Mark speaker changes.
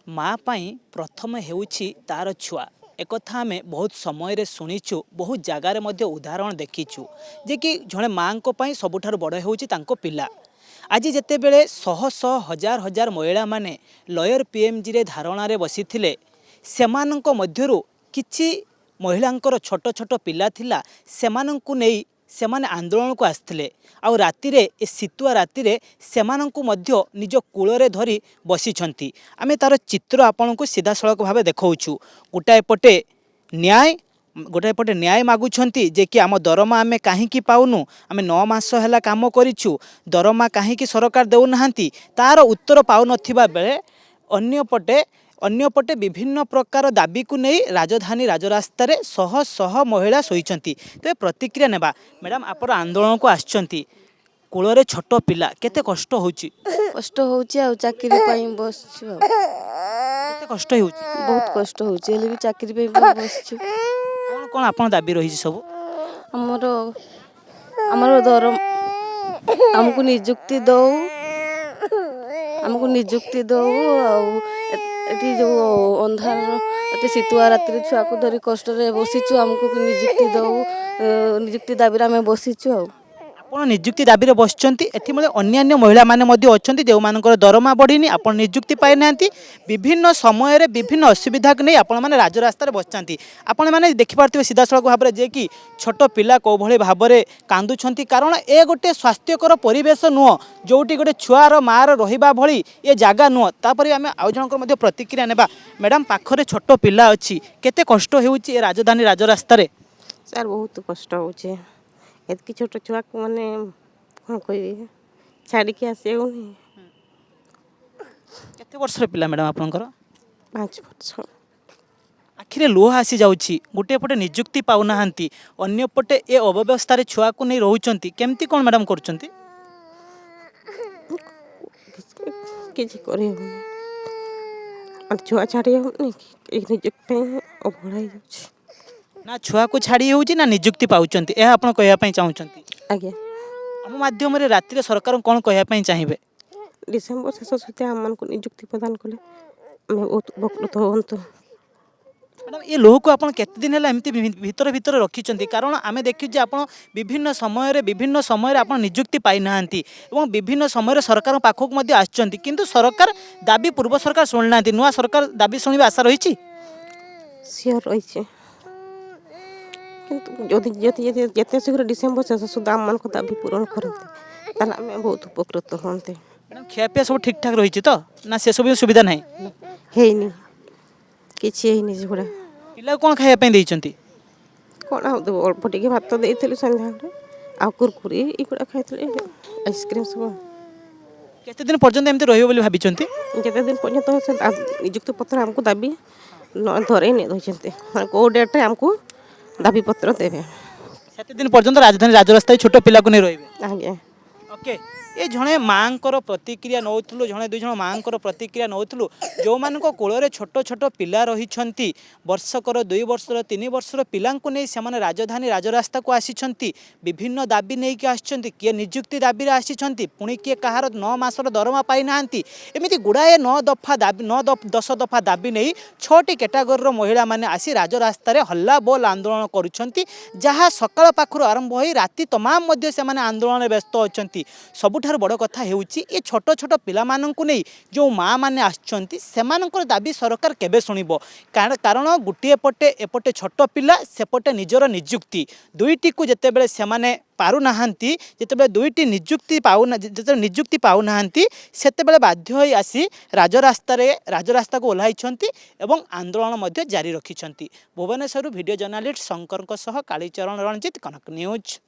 Speaker 1: माँ पाई प्रथम हेउछि तार छुआ एक आम बहुत समय शुणीचु बहुत जगार उदाहरण देखीचु जे कि जड़े माँ सबुठ बड़ होउछि तांको पिला। आज जिते बेले शह शह हजार हजार महिला माने लयर पीएमजी रे धारणा बसी सेमानंको मध्यरु किछि महिलांकर छोट छोट पिला थिला सेमानंकु नेई सेमाने आंदोलन को आसथिले आउ रातिरे ए शीतुआ रातिरे सेमानंकु मध्य निज कूलरे धरी बसिछंती। आमे तार चित्र आपनकु सीधा सड़क भावे देखौछु। गोटाए पटे न्याय मागुछंती जे कि आम दरमा आमे काहींकी पाउनु, आमे 9 मास हैला काम करिछु, दरमा काहींकी सरकार देउ नाहांती तार उत्तर पाउ नथिबा बेले अन्यपटे विभिन्न प्रकार दाबी को नहीं राजधानी राजरास्ता शह शह महिला शोइछंती। तो प्रतिक्रिया नेबा मैडम आप आंदोलन को आछंती कूलरे छोट पिला केते कष्ट होउची?
Speaker 2: कष्ट होउची आ चाकरी पई बसछु।
Speaker 1: केते कष्ट होउची?
Speaker 2: बहुत कष्ट होउची एले भी चाकरी पई बसछु।
Speaker 1: कोन कोन आपन दाबी रही सब?
Speaker 2: हमरो दरम हमको नियुक्ति दो एटी जो अंधार एटी शीतुआ रात्रि छुआ को धरी कष्ट रे बसिछु हमको नियुक्ति दाबी रे बसिछु।
Speaker 1: आपण नियुक्ति दाबी रे बसचंती एठी मले अन्य महिला माने मध्ये अछंती जेउ मानकर दरमा बढ़ीनी आपण नियुक्ति पाइ नांती विभिन्न समय रे विभिन्न असुविधा को नै आपण माने राजरास्ता रे बसचंती। आपण माने देखि पारथिबे सीधा सड़क भाबरे जे कि छोट पिला को भली भाबरे कांदुछंती कारण ए गोटे स्वास्थ्यकर परिवेश नुह जोटी गोटे छुआर मार रहिबा भली ए जागा नुह। तापरे आमे आउ जनकर मध्ये प्रतिक्रिया नेबा। मैडम पाखरे छोट पिला अछि केते कष्ट हेउची ए राजधानी राजरास्ता रे?
Speaker 3: सर बहुत कष्ट होचे एतकी छोट छुआ को माने कौन कहि छाड़ी के आसे होनी।
Speaker 1: केते वर्ष रे पिला मैडम आपनकर?
Speaker 3: 5 वर्ष।
Speaker 1: आखिरे लुह आसी जाउची गोटे पटे नियुक्ति पाउ नाहांती अन्य पटे ए अव्यवस्था रे छुआ को नै रहउचंती केमती कोन मैडम करचंती?
Speaker 3: किछि करे होनी और छुआ छाड़ी होनी एक नियुक्ति अभड़ा जाउची
Speaker 1: ना छुआ को छाड़ी होउची ना नियुक्ति पाउचंती ए आपण कहया पई चाहुचंती?
Speaker 3: आगे
Speaker 1: हम माध्यम रे राति रे सरकार कोन कहया पई चाहिबे?
Speaker 3: डिसेंबर शेष सुधा हमन को नियुक्ति प्रदान कले हम बहुत उपकृत होंतु।
Speaker 1: मैडम ये लोह को आपण केते दिन हैला एमती भीतर रखिचंती कारण आमे देखि जे आपण विभिन्न समय रे आपण नियुक्ति पाइ नाहांती एवं विभिन्न समय रे सरकार पाखक मध्ये आछंती किंतु सरकार दाबी पूर्व सरकार सुननांती नुआ सरकार दाबी सुनिबा आशा रहिची?
Speaker 3: सियर रहिची किंतु जति जते शीघ्र डिसेंबर शेष सुधा हमन को दाबी पूर्ण करते ताला हम बहुत उपकृत होंते।
Speaker 1: मैडम खाया सब ठीक ठाक रही तो ना से सब सुविधा नहीं
Speaker 3: हेनी किछि हेनी जुड़ा
Speaker 1: पिला कोन खाया पे देइचंती?
Speaker 3: कोन अल्प टिके भात देइथिलु संध्या रे आ कुरकुरी इकुडा खाइथिले आइसक्रीम सब।
Speaker 1: केते दिन पर्यंत एमते रहियो बोली भाबिचंती?
Speaker 3: केते दिन पर्यंत से नियुक्ति पत्र हमको दाबी न धरे नै दइचंती को डेट रे हमको दाबी पत्र देबे
Speaker 1: सेते दिन पर्यंत राजधानी राजरास्ता छोट पिला को नै रहिबे।
Speaker 3: आगे
Speaker 1: ओके ये जड़े माँ प्रतिक्रिया नौलु जड़े दुई माँ प्रतिक्रिया नौलु जो मान कूल छोट छोट पिला रही वर्षकर 2 वर्षर 3 वर्षर पिला नहीं से राजधानी राजरास्ता को आसी विभिन्न दाबी नहीं आसछंती किए नियुक्ति दाबी रे आसी पुणी किए कहार 9 मासर दरमा पाई नांती एमिति गुड़ाए 9 दफा दाबी 10 दफा दाबी नहीं 6टी कैटेगोरी महिला माने आसी राजरास्ता रे हल्ला बोल आंदोलन करुछंती जहाँ सकाळ पाखरु आरंभ होई राति तमाम मध्य से आंदोलन में व्यस्त अछंती। सबुठ बड़ कथा हेउची ये छोट छोट पिला माननकु नहीं जो माँ माने आछंती सेमानकर दाबी सरकार केबे सुनिबो कारण गुटिए पटे एपटे छोट पिला सेपटे निजर नियुक्ति दुईटी को जेते बेले सेमाने पारु नाहांती जेते दुईटी नियुक्ति पाउ नाहांती सेते बेले बाध्य होई आसी राजरास्ता को ओल्हाइछंती एवं आंदोलन मध्य जारी रखिछंती। भुवनेश्वर वीडियो जर्नलिस्ट शंकर सह कालीचरण रणजित कनक न्यूज।